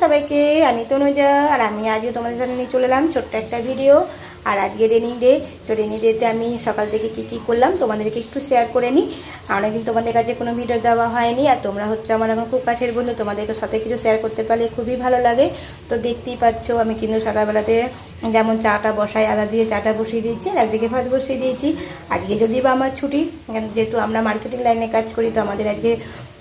সবাইকে, আমি তনুজা আর আমি আজকে তোমাদের সামনে নিয়ে চলে এলাম ছোট্ট একটা ভিডিও। আর আজকে রেনি ডে, তো রেনি ডেতে আমি সকাল থেকে কী করলাম তোমাদেরকে একটু শেয়ার করে নিই। অনেকদিন তোমাদের কাছে কোনো ভিডিও দেওয়া হয়নি, আর তোমরা হচ্ছে আমার এখন খুব কাছের বন্ধু, তোমাদেরকে সাথে কিছু শেয়ার করতে পারলে খুবই ভালো লাগে। তো দেখতেই পাচ্ছ আমি কিন্তু সকালবেলাতে যেমন চাটা বসাই, আদা দিয়ে চাটা বসিয়ে দিয়েছি, আর একদিকে ভাত বসিয়ে দিয়েছি। আজকে যদি বা আমার ছুটি, যেহেতু আমরা মার্কেটিং লাইনে কাজ করি, তো আমাদের আজকে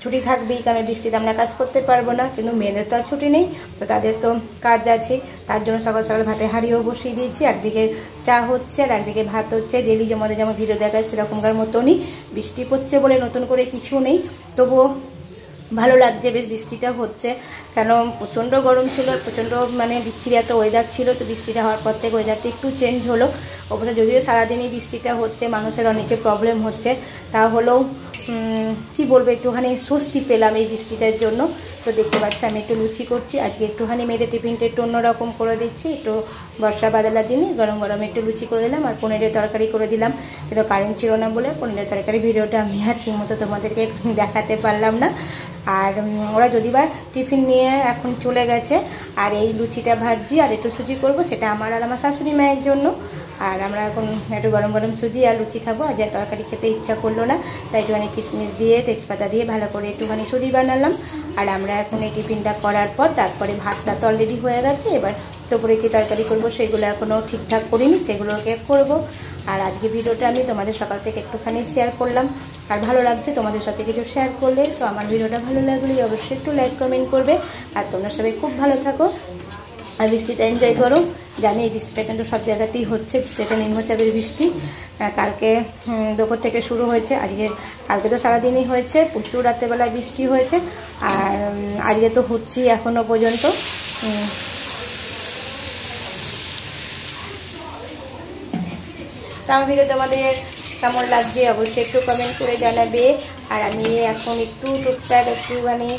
ছুটি থাকবেই, কারণ বৃষ্টিতে আমরা কাজ করতে পারবো না। কিন্তু মেয়েদের তো আর ছুটি নেই, তো তাদের তো কাজ আছে, তার জন্য সকাল সকাল ভাতে হাঁড়িও বসিয়ে দিয়েছি। একদিকে চা হচ্ছে আর একদিকে ভাত হচ্ছে। ডেলি যেমন ভিডিও দেখায় সেরকমকার মতনই। বৃষ্টি পড়ছে বলে নতুন করে কিছু নেই, তবুও ভালো লাগছে বেশ বৃষ্টিটা হচ্ছে। কেন প্রচণ্ড গরম ছিল, প্রচণ্ড মানে বিচ্ছিরি একটা ওয়েদার ছিল, তো বৃষ্টিটা হওয়ার পর থেকে ওয়েদারটা একটু চেঞ্জ হলো। অবশ্য যদিও সারাদিনই বৃষ্টিটা হচ্ছে, মানুষের অনেকে প্রবলেম হচ্ছে, তা হলেও কি বলবো, একটুখানি স্বস্তি পেলাম এই বৃষ্টিটার জন্য। তো দেখতে পাচ্ছি আমি একটু লুচি করছি আজকে, একটুখানি মেয়েদের টিফিনটা একটু অন্যরকম করে দিচ্ছি। একটু বর্ষা বাদলার দিনে গরম গরম একটু লুচি করে দিলাম, আর পনিরের তরকারি করে দিলাম। কিন্তু কারেন্ট ছিল না বলে পনিরের তরকারি ভিডিওটা আমি আর ঠিকমতো তোমাদেরকে দেখাতে পারলাম না। আর ওরা যদি বা টিফিন নিয়ে এখন চলে গেছে, আর এই লুচিটা ভাজছি আর একটু সুজি করব, সেটা আমার আর আমার শাশুড়ি মায়ের জন্য। আর আমরা এখন একটু গরম গরম সুজি আর লুচি খাবো। আর যা তরকারি খেতে ইচ্ছা করলো না, তাই একটুখানি কিশমিশ দিয়ে তেজপাতা দিয়ে ভালো করে একটুখানি সুজি বানালাম। আর আমরা এখন এই টিফিনটা করার পর তারপরে ভাতটা তো অলরেডি হয়ে গেছে, এবার দুপুরে কি তরকারি করবো সেগুলো এখনও ঠিকঠাক করিনি, সেগুলোকে করব। আর আজকে ভিডিওটা আমি তোমাদের সকাল থেকে একটুখানি শেয়ার করলাম, আর ভালো লাগছে তোমাদের সাথে কিছু শেয়ার করলে। তো আমার ভিডিওটা ভালো লাগলে অবশ্যই একটু লাইক কমেন্ট করবে। আর তোমরা সবাই খুব ভালো থাকো আর বৃষ্টিটা এনজয় করো। জানি এই বৃষ্টিটা কিন্তু সব জায়গাতেই হচ্ছে, যেটা নিম্নচাপের বৃষ্টি। কালকে দুপুর থেকে শুরু হয়েছে, কালকে তো সারাদিনই হয়েছে, প্রচুর রাত্রেবেলায় বৃষ্টি হয়েছে, আর আজকে তো হচ্ছেই এখনও পর্যন্ত। তো আমার ভিডিও তোমাদের কেমন লাগছে অবশ্যই একটু কমেন্ট করে জানাবে। আর আমি এখন একটু টুকটাক একটুখানি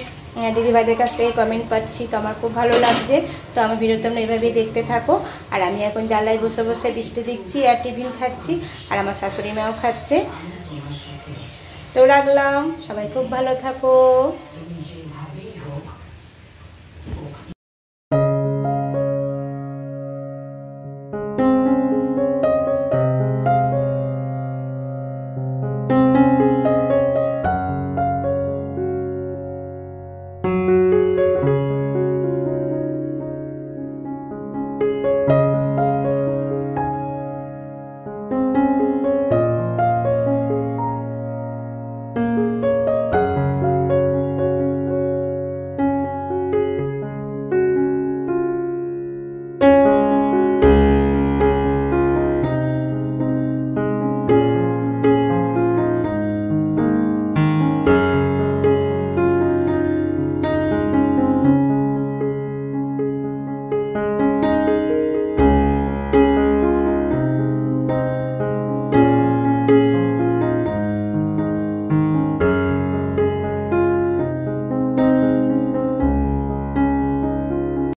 দিদিভাইদের কাছ থেকে কমেন্ট পাচ্ছি, তো আমার খুব ভালো লাগছে। তো আমার ভিডিও তোমরা এভাবেই দেখতে থাকো। আর আমি এখন জানলায় বসে বসে বৃষ্টি দেখছি আর টিফিন খাচ্ছি, আর আমার শাশুড়ি মাও খাচ্ছে। তো রাখলাম, সবাই খুব ভালো থাকো।